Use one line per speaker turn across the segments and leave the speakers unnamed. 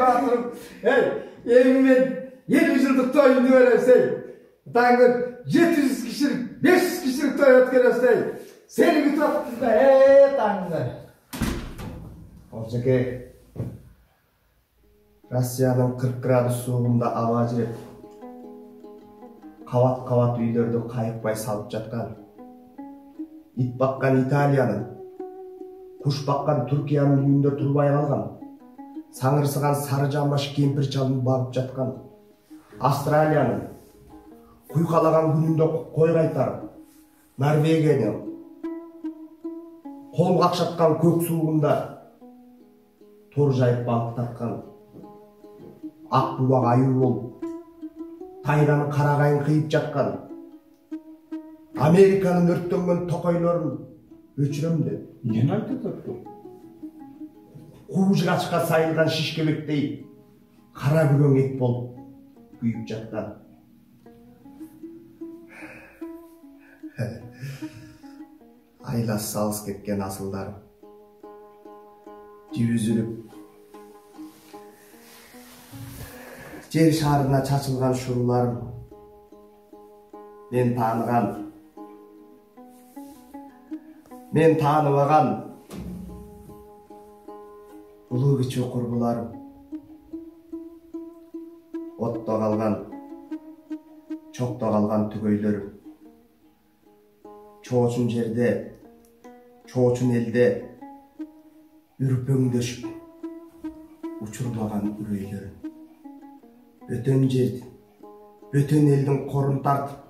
Batırım. Evimin 7 yıllık toyunu öğrensey. Tangın 700 kişilik, 500 kişilik toy ötkürensey. Seni bir topukta tangın. Olacak Rusya'nın 40 gradus soğuğunda ava jirip kavat үйлерді қайықпай салып жатқан, ит баққан Италияның, құш баққан Түркияның үйінде тұрбай қалған, саңырсыған сары жамбаш кемпір шалын бағып жатқан, Австралияның құйқалаған күнінде қой қайтарып, Норвегияның қол қақшатқан көк суығында тор жайып балық тартқан, ақ бұлақ аю болып тайганың қарағайын қиып жатқан, Американың өрттенген тоқайларын өшірем деп.
Нені айтып жатыр?
Қуыжық ашқа сайылған шишкебектей қара күрең ет болып күйіп жатқан. Айлас салыс кеткен асылдарым, жүзіліп жер шарына чачылған шуруларым, мен таныбаған улуу кичүү курбуларым, отто калган, чокто калган түгөйлөрүм, чоочун жерде, чоочун элде үрпөңдөшүп учурбаган үрөйлөрүм, бөтөн жердин, бөтөн элдин корун тартып,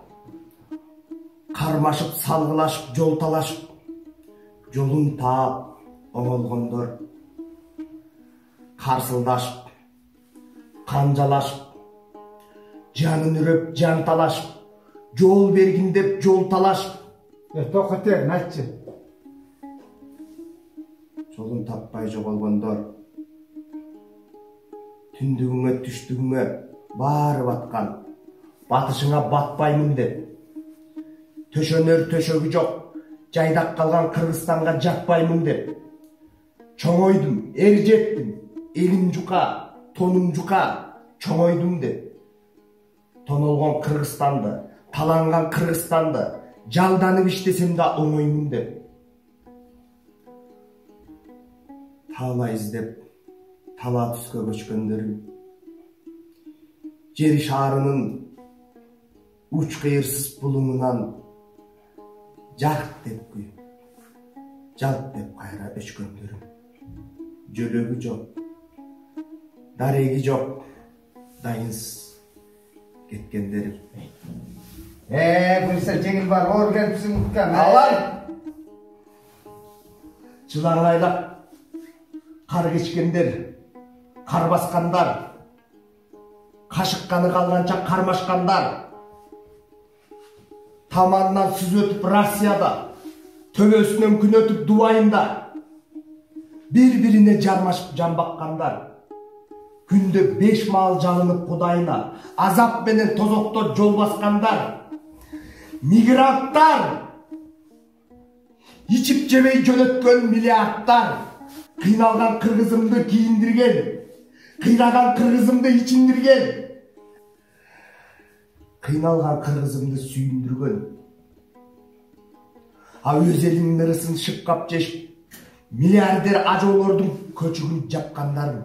кармашып, салгылашып, жол талашып, жолун таап оңолгондор, карсылдашып, канжалашып, жанын үрөп, жан талашып, жол бергин деп жол талашып.
Токтор, айтчы.
Жолун таппай жоголгондор, түндүгүңө, түштүгүңө баарып аткан, батышыңа батпаймын деп, төшөнөр төшөгү жок, жайдак калган Кыргызстанга жатпаймын деп, чоңойдум, эр жеттим, элим жука, тонум жука, чоңойдум деп, тонолгон Кыргызстанды, таланган Кыргызстанды жалданып иштесем да оңоймун деп, таала издеп тала түскө көчкөндөрүм, жер шаарынын уч кыйырсыз булуңунан жарк деп күйүп, жалт деп кайра өчкөндөрүм, жөлөгү жок, дареги жок, дайынсыз кеткендерим.
Бұйса жеңіл бар, орген түсіңдіккен.
Алар! Жылаңайлап, қар кешкендер, қар басқандар, қашыққаны қалғанша қармашқандар, таманынан сүз өтіп Россияда, төбесінен күн өтіп Дубайында, бір-біріне жармашып жамбаққандар, күнде 5 мал жалынып Құдайына, азап менен тозоқтор жол басқандар, мигранттар, ичип жебей жөнөткөн миллиардтар, кыйналган кыргызымды кийиндирген, кыйнаган кыргызымды ичиндирген, кыйналган кыргызымды сүйүндүргөн, өз элинин ырысын шыпкап жешип, миллиардер ажоолордун көчүгүн жапкандарым,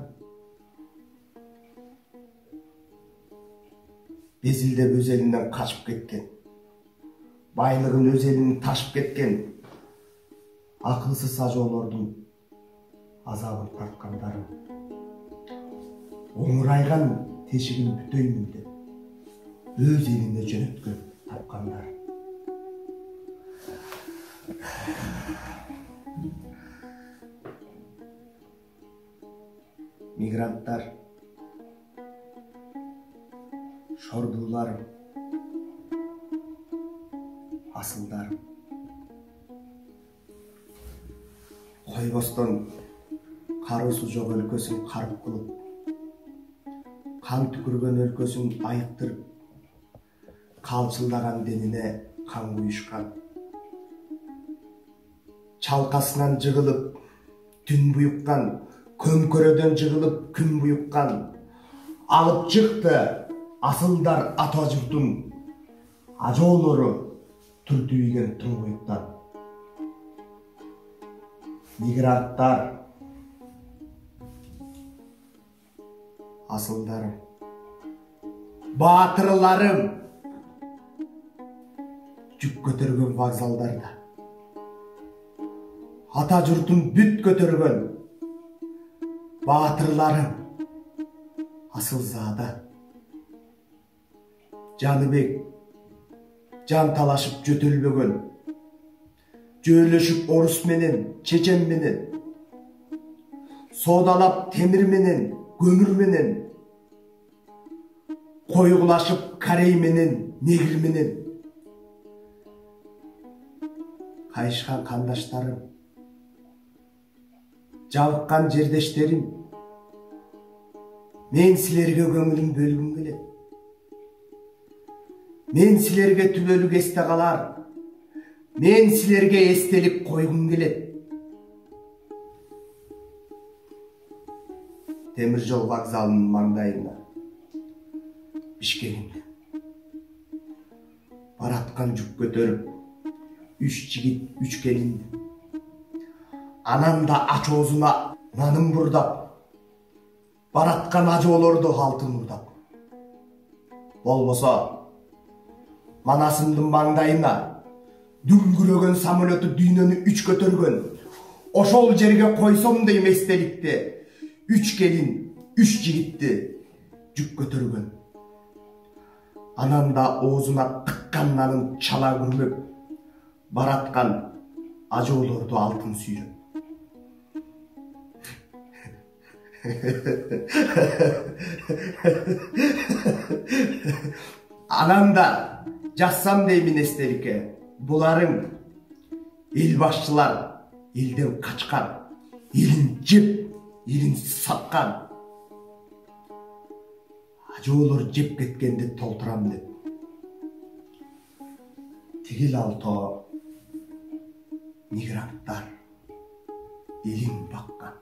безилдеп өз элинен качып кеткен, байлыгын өз элинин ташып кеткен, акылсыз ажоолордун азабын тарткандарым, оңурайган тешигин бүтөймүн деп, өз элине жөнөткөн тапкандар. Мигранттар, шордууларым, асылдарым, койбостон каруусу жок өлкөсүн карып кылып, кан түкүргөн өлкөсүн айыктырып, калчылдаган денине кан куюшкан, чалкасынан жыгылып, түн буюктан Көмкөрөдөн жығылып күн буюккан, алып чыкты асылдар ата журтун, ажоолору түртүйген туңгуюктан. Мигранттар, асылдарым, баатырларым, жүк көтөргөн вокзалдарда, ата журтун бүт көтөргөн баатырларым, асылзада, Жаныбек, жан талашып жөтөлбөгөн, жөөлөшүп орус менен, чечен менен, соодалап темир менен, көмүр менен, койгулашып корей менен, негир менен. Кайышкан кандаштарым, жабыккан жердештерим, мен силерге көңүлүм бөлгүм келет. Мен силерге түбөлүк эсте калар, мен силерге эстелик койгум келет. Темир жол вокзалынын маңдайында, Бишкегинде, бараткан жүк көтөрүп, 3 жигит, 3 келин. Анам да ач оозуна нанын бурдап, бараткан ажоолорду алтын урдап. Болбосо, манасымдын маңдайына дүңгүрөгөн самолету дүйнөнү 3 көтөргөн, ошол жерге койсом дейм эстеликти, 3 келин, 3 жигитти жүк көтөргөн. Анам да оозуна тыккан нанын чала күрмөп, бараткан ажоолорду алтын сүйрөп. Анам да жазсам деймин эстеликке, буларың эл башчылар элден качкан, элин жеп, элин саткан. Ажоолор жеп кеткенди толтурам деп. Тигил алто мигранттар элин баккан.